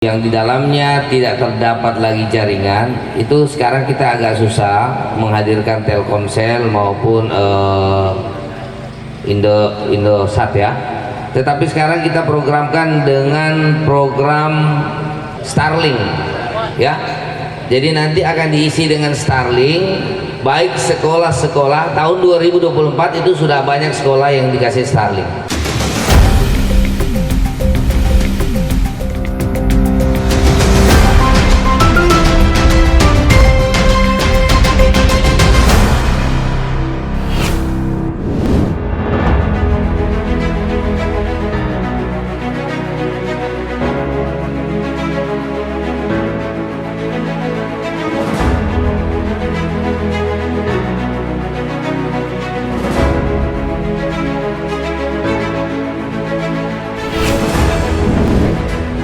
yang di dalamnya tidak terdapat lagi jaringan, itu sekarang kita agak susah menghadirkan Telkomsel maupun Indosat ya. Tetapi sekarang kita programkan dengan program Starlink ya. Jadi nanti akan diisi dengan Starlink, baik sekolah-sekolah. Tahun 2024 itu sudah banyak sekolah yang dikasih Starlink.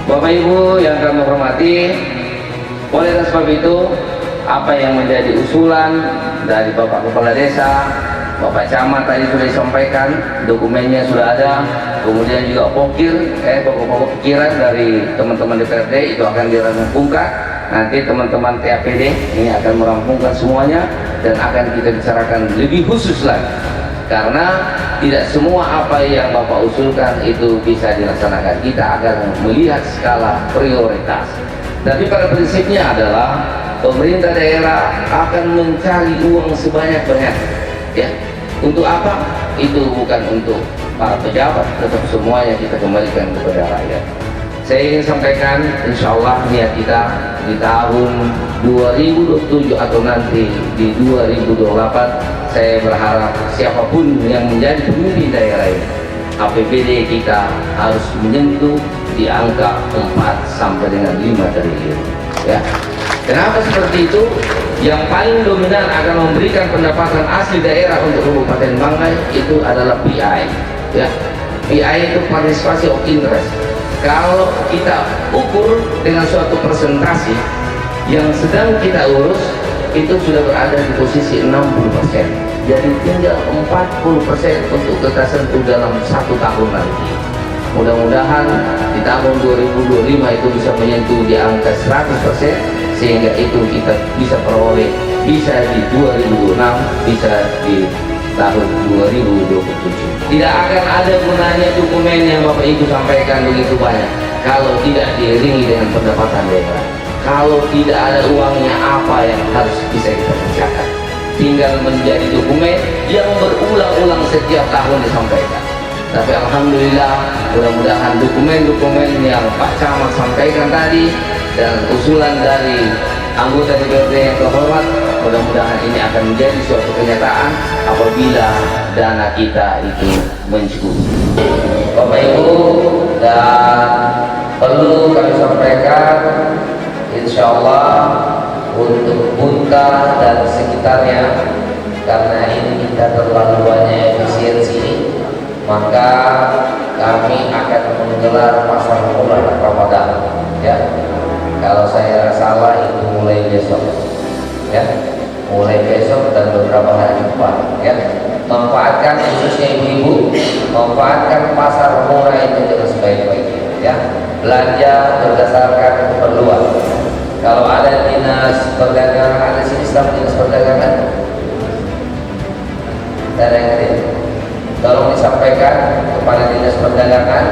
Bapak Ibu yang kami hormati, oleh sebab itu apa yang menjadi usulan dari Bapak Kepala Desa, Bapak Camat tadi sudah disampaikan, dokumennya sudah ada, kemudian juga pokok-pokok pikiran dari teman-teman DPRD itu akan dirampungkan. Nanti teman-teman TAPD ini akan merampungkan semuanya dan akan kita bicarakan lebih khusus lagi. Karena tidak semua apa yang Bapak usulkan itu bisa dilaksanakan. Kita akan melihat skala prioritas. Tapi pada prinsipnya adalah pemerintah daerah akan mencari uang sebanyak-banyak. Ya, untuk apa? Itu bukan untuk para pejabat, tetap semuanya kita kembalikan kepada rakyat. Saya ingin sampaikan, insya Allah niat kita di tahun 2027 atau nanti di 2028, saya berharap siapapun yang menjadi pemimpin daerah ini, APBD kita harus menyentuh di angka 4 sampai dengan 5 triliun. Ya. Kenapa seperti itu? Yang paling dominan akan memberikan pendapatan asli daerah untuk Kabupaten Banggai itu adalah PI. Ya. PI itu partisipasi of interest. Kalau kita ukur dengan suatu presentasi yang sedang kita urus, itu sudah berada di posisi 60%. Jadi tinggal 40% untuk kita sentuh dalam 1 tahun nanti. Mudah-mudahan di tahun 2025 itu bisa menyentuh di angka 100%, sehingga itu kita bisa peroleh, bisa di 2026, bisa di tahun 2027. Tidak akan ada gunanya dokumen yang Bapak Ibu sampaikan begitu banyak kalau tidak diiringi dengan pendapatan daerah. Kalau tidak ada uangnya, apa yang harus bisa kita kerjakan? Tinggal menjadi dokumen yang berulang-ulang setiap tahun disampaikan. Tapi alhamdulillah, mudah-mudahan dokumen-dokumen yang Pak Camat sampaikan tadi dan usulan dari anggota DPRD yang terhormat, mudah-mudahan ini akan menjadi suatu kenyataan apabila dana kita itu mencukupi. Bapak Ibu, dan perlu kami sampaikan, insya Allah untuk Bunta dan sekitarnya, karena ini kita terlalu banyak efisiensi, maka kami akan menggelar pasar murah Ramadan. Ya, kalau saya salah itu mulai besok. Ya, mulai besok dan beberapa hari depan. Ya, manfaatkan khususnya ibu-ibu, manfaatkan pasar murah itu dengan sebaik-baiknya. Ya, belanja berdasarkan keperluan. Kalau ada dinas perdagangan, ada sini staf dinas perdagangan, dan yang lain, tolong disampaikan kepada dinas perdagangan,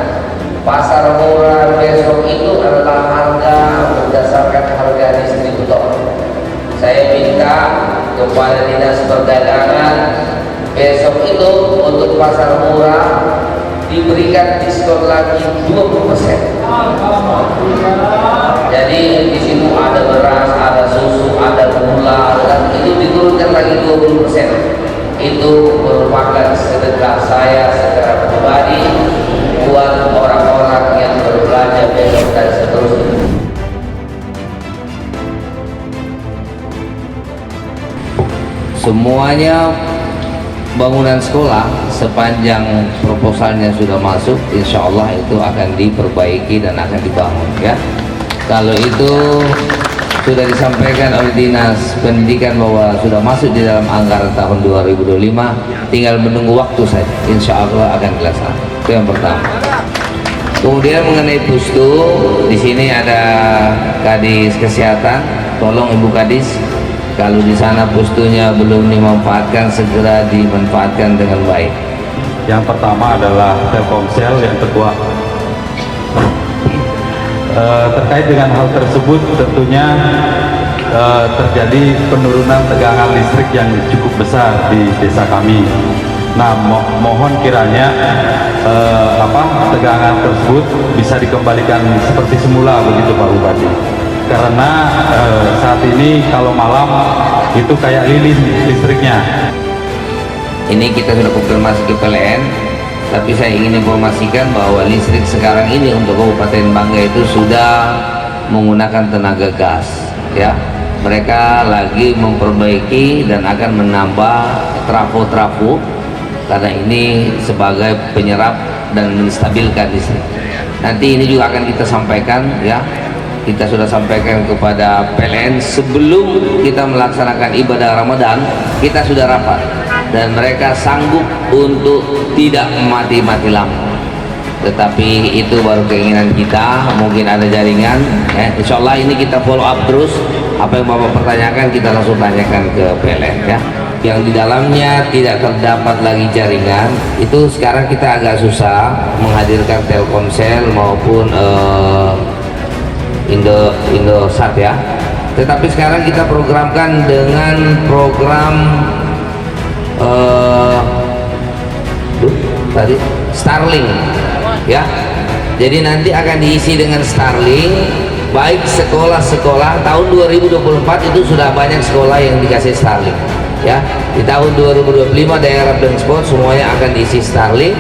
pasar murah besok itu adalah harga berdasarkan harga distributor. Saya minta kepada dinas perdagangan besok itu untuk pasar murah diberikan diskon lagi 20%. Jadi di situ ada beras, ada susu, ada gula, dan itu diturunkan lagi 20%. Itu merupakan sedekah saya secara pribadi buat orang-orang yang berbelanja besok dan seterusnya. Semuanya bangunan sekolah sepanjang proposalnya sudah masuk, insya Allah itu akan diperbaiki dan akan dibangun ya. Kalau itu sudah disampaikan oleh Dinas Pendidikan bahwa sudah masuk di dalam anggaran tahun 2025, tinggal menunggu waktu saja, insya Allah akan dilaksanakan. Itu yang pertama. Kemudian mengenai pustu, di sini ada Kadis Kesehatan. Tolong Ibu Kadis, kalau di sana pustunya belum dimanfaatkan, segera dimanfaatkan dengan baik. Yang pertama adalah Telkomsel, yang kedua terkait dengan hal tersebut tentunya terjadi penurunan tegangan listrik yang cukup besar di desa kami. Nah, mohon kiranya tegangan tersebut bisa dikembalikan seperti semula begitu Pak Bupati. Karena saat ini kalau malam itu kayak lilin listriknya. Ini kita sudah konfirmasi ke PLN, tapi saya ingin informasikan bahwa listrik sekarang ini untuk Kabupaten Bangga itu sudah menggunakan tenaga gas, ya. Mereka lagi memperbaiki dan akan menambah trafo-trafo karena ini sebagai penyerap dan menstabilkan listrik. Nanti ini juga akan kita sampaikan, ya. Kita sudah sampaikan kepada PLN sebelum kita melaksanakan ibadah Ramadan, kita sudah rapat dan mereka sanggup untuk tidak mati-mati lampu. Tetapi itu baru keinginan kita, mungkin ada jaringan, ya. Insya Allah ini kita follow up terus. Apa yang Bapak pertanyakan kita langsung tanyakan ke PLN, ya. Yang di dalamnya tidak terdapat lagi jaringan, itu sekarang kita agak susah menghadirkan Telkomsel maupun Indosat, ya. Tetapi sekarang kita programkan dengan program tadi Starlink, ya. Jadi nanti akan diisi dengan Starlink, baik sekolah-sekolah. Tahun 2024 itu sudah banyak sekolah yang dikasih Starlink, ya. Di tahun 2025 daerah Blangsport semuanya akan diisi Starlink,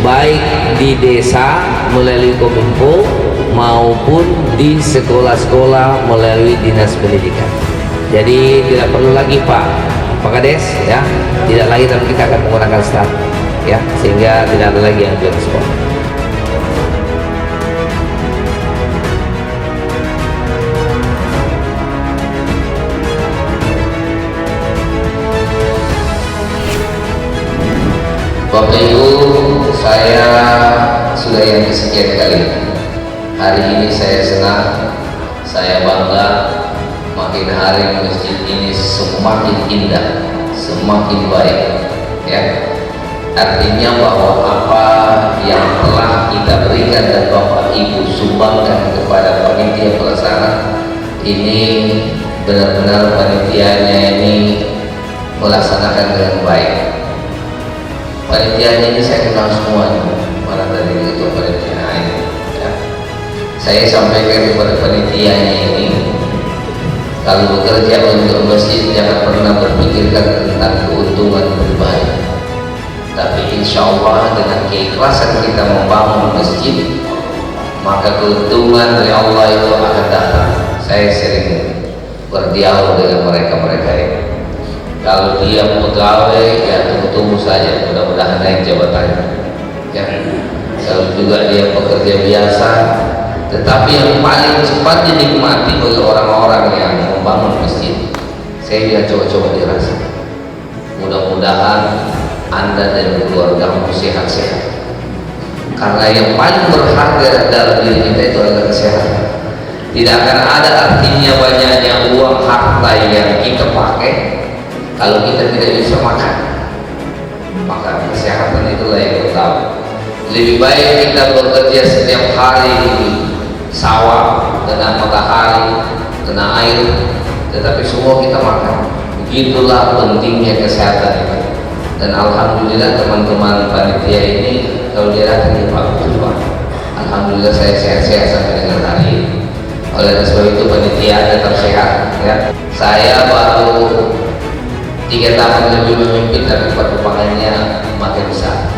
baik di desa melalui Kominfo maupun di sekolah-sekolah melalui Dinas Pendidikan. Jadi tidak perlu lagi Pak Kades, ya, tidak lagi, tapi kita akan menggunakan Starlink, ya, sehingga tidak ada lagi yang Blangsport. Bapak Ibu, saya sudah yang kesekian kali. Hari ini saya senang, saya bangga. Makin hari masjid ini semakin indah, semakin baik, ya. Artinya bahwa apa yang telah kita berikan dan Bapak Ibu sumbangkan kepada panitia pelaksana ini, benar-benar panitianya ini melaksanakan dengan baik. Panitianya ini saya kenal semuanya, mana dari itu panitia ini, ya. Saya sampaikan kepada panitianya ini, kalau bekerja untuk masjid jangan pernah berpikirkan tentang keuntungan pribadi, tapi insya Allah dengan keikhlasan kita membangun masjid, maka keuntungan dari Allah itu akan datang. Saya sering berdialog dengan mereka-mereka ini. Kalau dia pegawai, ya tunggu-tunggu saja, mudah-mudahan naik jabatannya, ya. Kalau juga dia pekerja biasa, tetapi yang paling cepat dinikmati oleh orang-orang yang membangun masjid, saya bilang coba-coba dirasa. Mudah-mudahan Anda dan keluargamu sehat-sehat, karena yang paling berharga dalam diri kita itu adalah kesehatan. Tidak akan ada artinya banyaknya uang harta yang kita pakai kalau kita tidak bisa makan. Maka kesehatan itulah yang utama. Lebih baik kita bekerja setiap hari di sawah, kena matahari, kena air, tetapi semua kita makan. Begitulah pentingnya kesehatan itu. Dan alhamdulillah teman-teman panitia ini kalau dia datang di Pak, alhamdulillah saya sehat-sehat sampai dengan hari ini. Oleh sebab itu panitia tetap sehat, ya. Saya baru 3 tahun lebih memimpin, tapi perkembangannya makin besar.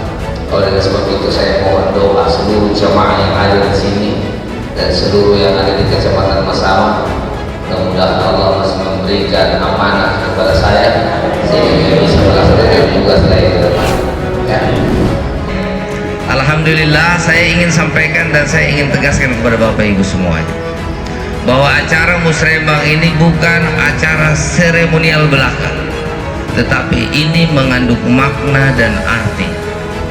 Oleh sebab itu saya mohon doa seluruh jamaah yang ada di sini dan seluruh yang ada di Kecamatan Masama, mudah-mudahan Allah masih memberikan amanah kepada saya sehingga bisa melaksanakan tugas saya ke depan, ya. Alhamdulillah, saya ingin sampaikan dan saya ingin tegaskan kepada Bapak Ibu semuanya bahwa acara musrembang ini bukan acara seremonial belaka, tetapi ini mengandung makna dan arti,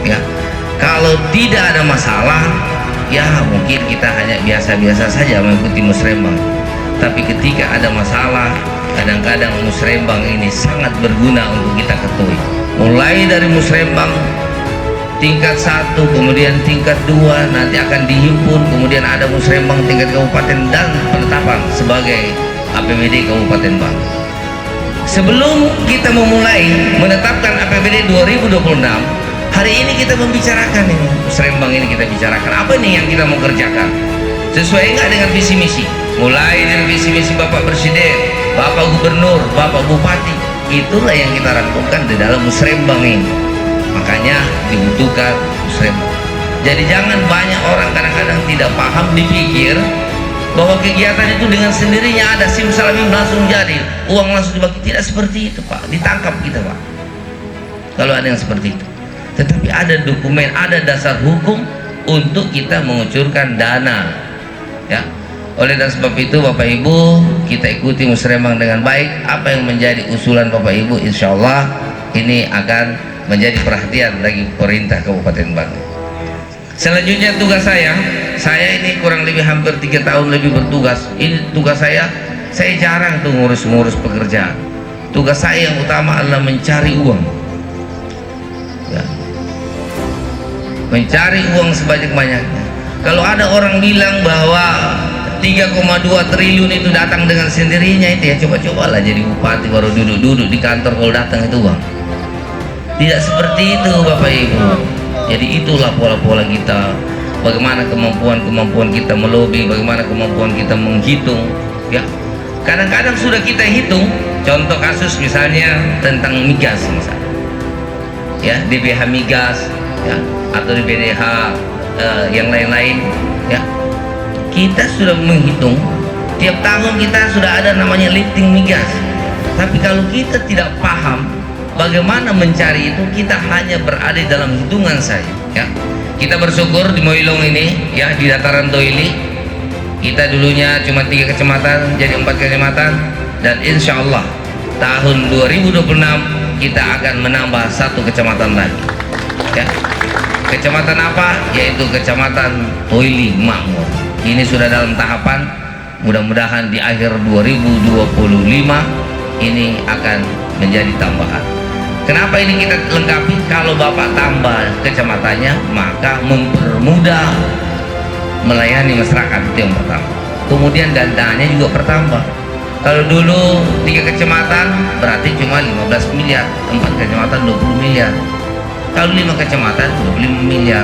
ya. Kalau tidak ada masalah, ya mungkin kita hanya biasa-biasa saja mengikuti musrembang, tapi ketika ada masalah, kadang-kadang musrembang ini sangat berguna untuk kita ketahui. Mulai dari musrembang tingkat 1, kemudian tingkat 2, nanti akan dihimpun, kemudian ada musrembang tingkat kabupaten dan penetapan sebagai APBD Kabupaten Bangka. Sebelum kita memulai menetapkan APBD 2026, hari ini kita membicarakan ini, musrembang ini kita bicarakan apa nih yang kita mau kerjakan, sesuai nggak dengan visi misi. Mulai dari visi misi Bapak Presiden, Bapak Gubernur, Bapak Bupati, itulah yang kita rangkumkan di dalam musrembang ini. Makanya dibutuhkan musrembang. Jadi jangan banyak orang kadang-kadang tidak paham, dipikir bahwa kegiatan itu dengan sendirinya ada simsalabim langsung jadi, uang langsung dibagi. Tidak seperti itu, Pak. Ditangkap kita, Pak, kalau ada yang seperti itu. Tetapi ada dokumen, ada dasar hukum untuk kita mengucurkan dana, ya. Oleh dan sebab itu Bapak Ibu, kita ikuti musrembang dengan baik. Apa yang menjadi usulan Bapak Ibu, insya Allah ini akan menjadi perhatian bagi pemerintah Kabupaten Bangka. Selanjutnya tugas saya ini kurang lebih hampir 3 tahun lebih bertugas. Ini tugas saya jarang tuh ngurus pekerjaan. Tugas saya yang utama adalah mencari uang, ya. Mencari uang sebanyak-banyaknya. Kalau ada orang bilang bahwa 3,2 triliun itu datang dengan sendirinya, itu ya coba-cobalah jadi bupati baru duduk-duduk di kantor kalau datang itu uang. Tidak seperti itu Bapak Ibu. Jadi itulah pola-pola kita, bagaimana kemampuan kita melobi, bagaimana kemampuan kita menghitung, ya. Kadang-kadang sudah kita hitung, contoh kasus misalnya tentang migas misalnya, ya, DBH migas, ya, atau DBDH yang lain-lain, ya. Kita sudah menghitung, tiap tahun kita sudah ada namanya lifting migas. Tapi kalau kita tidak paham bagaimana mencari itu, kita hanya berada dalam hitungan saja, ya. Kita bersyukur di Moilong ini, ya, di dataran Toili, kita dulunya cuma 3 kecamatan jadi 4 kecamatan, dan insya Allah tahun 2026 kita akan menambah 1 kecamatan lagi, ya. Kecamatan apa? Yaitu Kecamatan Toili Makmur. Ini sudah dalam tahapan, mudah-mudahan di akhir 2025 ini akan menjadi tambahan. Kenapa ini kita lengkapi? Kalau Bapak tambah kecamatannya, maka mempermudah melayani masyarakat, itu yang pertama. Kemudian dananya juga bertambah. Kalau dulu 3 kecamatan berarti cuma 15 miliar, 4 kecamatan 20 miliar. Kalau 5 kecamatan 25 miliar.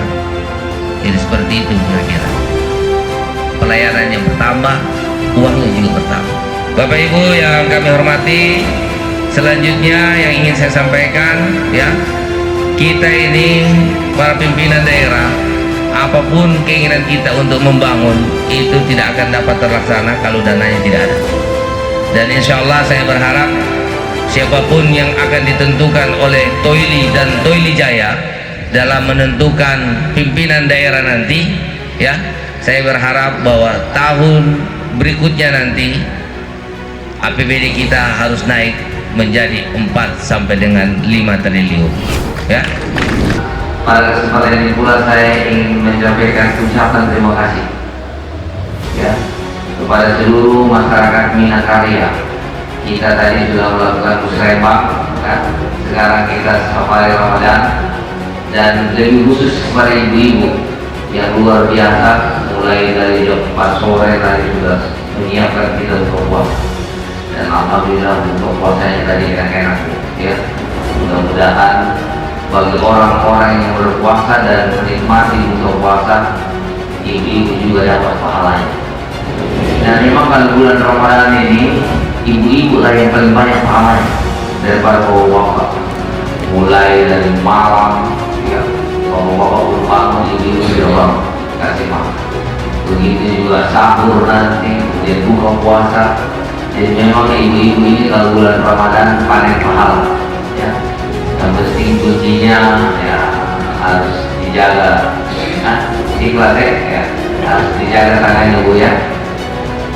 Jadi seperti itu kira-kira. Pelayanannya bertambah, uangnya juga bertambah. Bapak Ibu yang kami hormati, selanjutnya yang ingin saya sampaikan, ya, kita ini para pimpinan daerah, apapun keinginan kita untuk membangun itu tidak akan dapat terlaksana kalau dananya tidak ada. Dan insya Allah saya berharap siapapun yang akan ditentukan oleh Toili dan Toili Jaya dalam menentukan pimpinan daerah nanti, ya, saya berharap bahwa tahun berikutnya nanti APBD kita harus naik menjadi 4 sampai dengan 5 triliun, ya. Pada kesempatan ini pula saya ingin menyampaikan ucapan terima kasih, ya, kepada seluruh masyarakat Minangkarya. Kita tadi sudah melakukan musrembang, kan? Sekarang kita safari Ramadan, dan lebih khusus kepada ibu-ibu yang luar biasa, mulai dari jam 4 sore tadi sudah menyiapkan kita untuk puasa. Dan alhamdulillah untuk puasanya tadi enak-enak, ya. Mudah-mudahan bagi orang-orang yang berpuasa dan menikmati buka puasa, ibu-ibu juga dapat pahalanya. Dan memang kalau bulan Ramadan ini ibu-ibu lah yang paling banyak pahalanya daripada bapak-bapak. Mulai dari malam, ya, bapak-bapak berbangun, ibu-ibu sudah kasih makan. Begitu juga sahur nanti, kemudian buka puasa. Jadi memang ibu-ibu ini kalau bulan Ramadan panen pahala, ya. Yang penting kuncinya ya harus dijaga, nah, ikhlas, ya, harus dijaga tangannya, Bu, ya.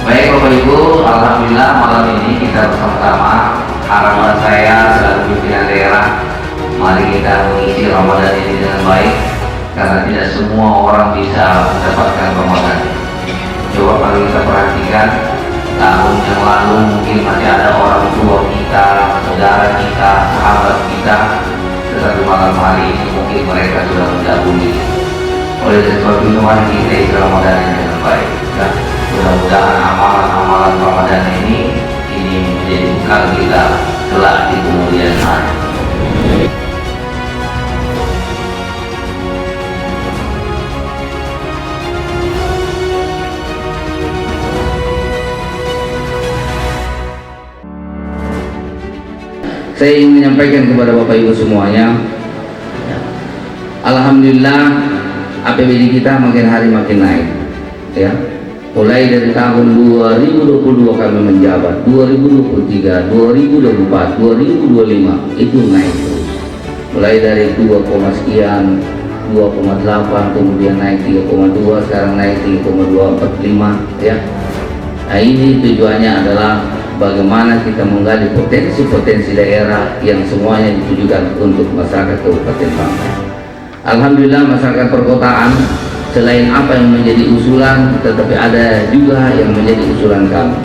Baik Bapak Ibu, alhamdulillah malam ini kita bersama-sama, harapan saya selaku pimpinan daerah, mari kita mengisi Ramadan ini dengan baik, karena tidak semua orang bisa mendapatkan Ramadan. Coba kalau kita perhatikan, tahun yang lalu mungkin masih ada orang tua kita, saudara kita, sahabat kita, tetapi malam hari ini mungkin mereka sudah mendahului. Oleh sebab itu mari kita isi Ramadan ini dengan baik. Ya. Mudah-mudahan amalan-amalan Ramadan ini menjadi bekal kita kelak di kemudian hari. Saya ingin menyampaikan kepada Bapak Ibu semuanya, alhamdulillah APBD kita makin hari makin naik, ya. Mulai dari tahun 2022 kami menjabat, 2023, 2024, 2025 itu naik terus. Mulai dari 2, sekian, 2,8, kemudian naik 3,2, sekarang naik 3,245, ya. Nah, ini tujuannya adalah bagaimana kita menggali potensi-potensi daerah yang semuanya ditujukan untuk masyarakat Kabupaten Banggai. Alhamdulillah masyarakat perkotaan selain apa yang menjadi usulan, tetapi ada juga yang menjadi usulan kami.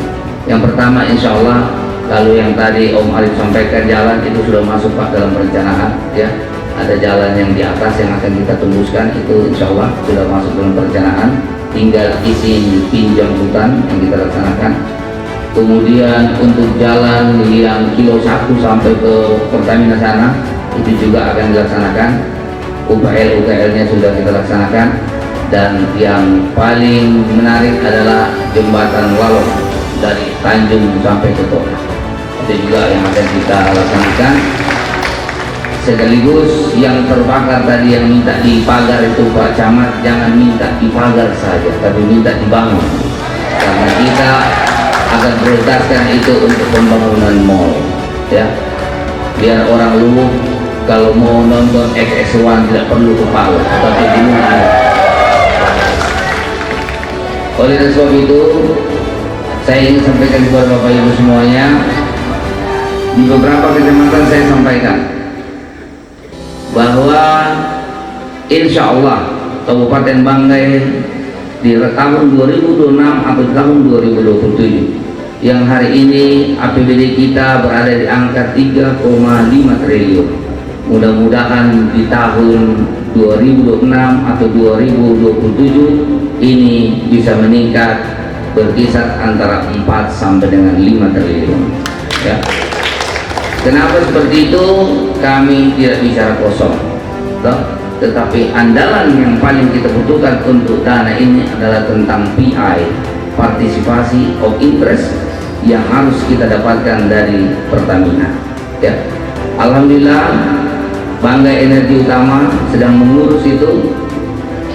Yang pertama, insya Allah kalau yang tadi Om Arif sampaikan jalan itu sudah masuk Pak dalam perencanaan, ya. Ada jalan yang di atas yang akan kita tembuskan, itu insya Allah sudah masuk dalam perencanaan. Tinggal isi pinjam hutan yang kita laksanakan. Kemudian untuk jalan yang kilo 1 sampai ke Pertamina sana itu juga akan dilaksanakan. UKL-nya sudah kita laksanakan. Dan yang paling menarik adalah jembatan Lalong dari Tanjung sampai ke Kota. Itu juga yang akan kita laksanakan. Sekaligus yang terbakar tadi yang minta dipagar itu Pak Camat, jangan minta dipagar saja, tapi minta dibangun. Karena kita akan prioritaskan itu untuk pembangunan mall, ya. Biar orang Luwuk kalau mau nonton XX1 tidak perlu ke Palu, tapi di mana. Oleh sebab itu, saya ingin sampaikan kepada Bapak Ibu semuanya, di beberapa kecamatan saya sampaikan bahwa insya Allah Kabupaten Banggai di tahun 2026 atau tahun 2027 yang hari ini APBD kita berada di angka 3,5 triliun. Mudah-mudahan di tahun 2026 atau 2027 ini bisa meningkat berkisar antara 4 sampai dengan 5 triliun, ya. Kenapa seperti itu? Kami tidak bicara kosong, tetapi andalan yang paling kita butuhkan untuk dana ini adalah tentang PI, partisipasi of interest, yang harus kita dapatkan dari Pertamina, ya. Alhamdulillah Banggai Energi Utama sedang mengurus itu,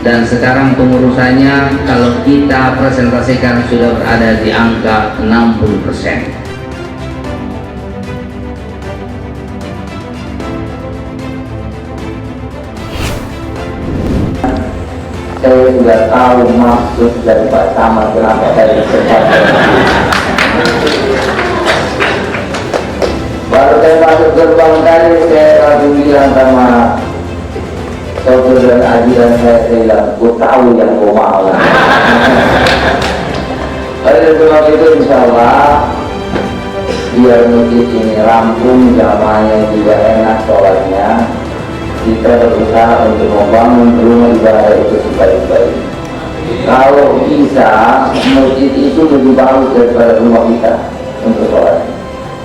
dan sekarang pengurusannya kalau kita presentasikan sudah berada di angka 60%. Saya sudah tahu maksud dari Pak Camat kenapa saya disebut. Baru saya masuk gerbang tadi, saya langsung bilang sama Sopir dan Aji dan saya bilang, gue tahu yang gue mau. Oleh sebab itu insya Allah biar masjid ini rampung, jamaahnya juga enak sholatnya, kita berusaha untuk membangun rumah ibadah itu sebaik-baik. Kalau bisa, masjid itu lebih bagus daripada rumah kita untuk sholat.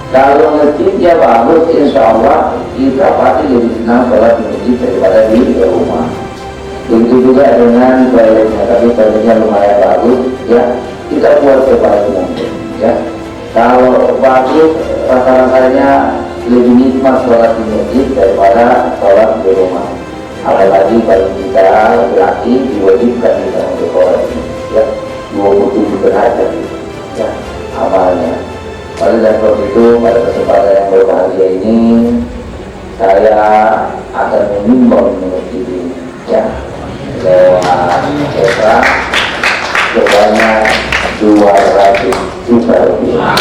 Kalau masjidnya bagus, insya Allah kita pasti lebih senang sholat di masjid daripada di rumah. Begitu juga dengan toiletnya, tapi toiletnya lumayan bagus, ya. Kita buat sebaik mungkin, ya. Kalau bagus, rata-ratanya lebih nikmat sholat di masjid daripada sholat di rumah. Apalagi bagi kita laki diwajibkan kita untuk sholat, ya, 27 derajat, ya, amalnya. Oleh sebab itu pada kesempatan yang berbahagia ini saya akan menyumbang masjid ini, ya, lewat kita sebanyak 200 juta rupiah.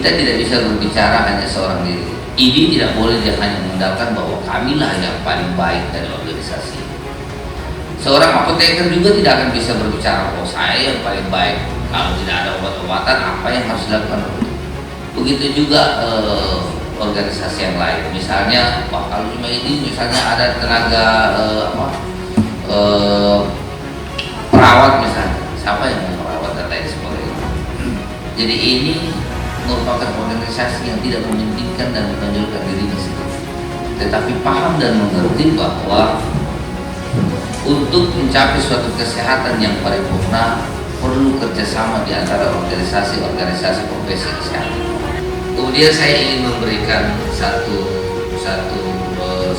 kita tidak bisa berbicara hanya seorang diri. Ini tidak boleh dia hanya mengandalkan bahwa kamilah yang paling baik dari organisasi. Seorang apoteker juga tidak akan bisa berbicara, oh saya yang paling baik, kalau tidak ada obat-obatan apa yang harus dilakukan. Begitu juga organisasi yang lain, misalnya kalau cuma ini misalnya ada tenaga perawat misalnya, siapa yang mau merawat dan lain sebagainya. Jadi ini merupakan organisasi yang tidak mementingkan dan menonjolkan dirinya sendiri, tetapi paham dan mengerti bahwa untuk mencapai suatu kesehatan yang paripurna perlu kerjasama di antara organisasi-organisasi profesi kesehatan. Kemudian saya ingin memberikan satu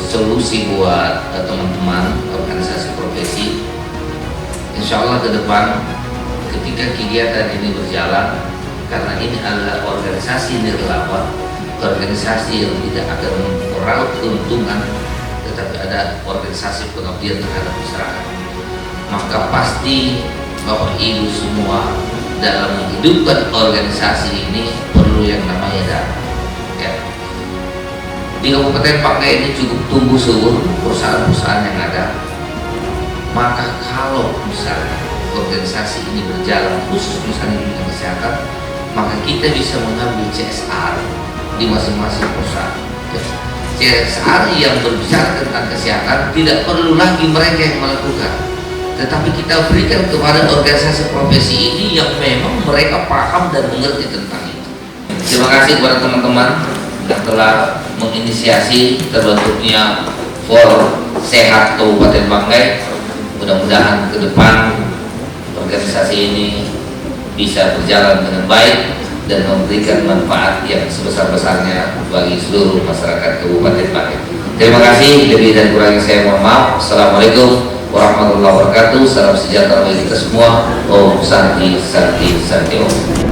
solusi buat teman-teman organisasi profesi. Insya Allah ke depan ketika kegiatan ini berjalan, karena ini adalah organisasi nirlaba, organisasi yang tidak akan meraup keuntungan, tetapi ada organisasi pengabdian terhadap masyarakat, maka pasti Bapak Ibu semua dalam menghidupkan organisasi ini perlu yang namanya dana. Ya. Di Kabupaten Banggai ini cukup tumbuh subur perusahaan-perusahaan yang ada. Maka kalau misalnya organisasi ini berjalan khusus misalnya di bidang kesehatan, maka kita bisa mengambil CSR di masing-masing perusahaan. CSR yang berbicara tentang kesehatan tidak perlu lagi mereka yang melakukan, tetapi kita berikan kepada organisasi profesi ini yang memang mereka paham dan mengerti tentang itu. Terima kasih kepada teman-teman yang telah menginisiasi terbentuknya For Sehat Kabupaten Banggai. Mudah-mudahan ke depan organisasi ini bisa berjalan dengan baik dan memberikan manfaat yang sebesar-besarnya bagi seluruh masyarakat Kabupaten Banggai. Terima kasih, lebih dan kurangnya saya mohon maaf. Assalamualaikum warahmatullahi wabarakatuh. Salam sejahtera bagi kita semua. Om Santi Santi Santi Om.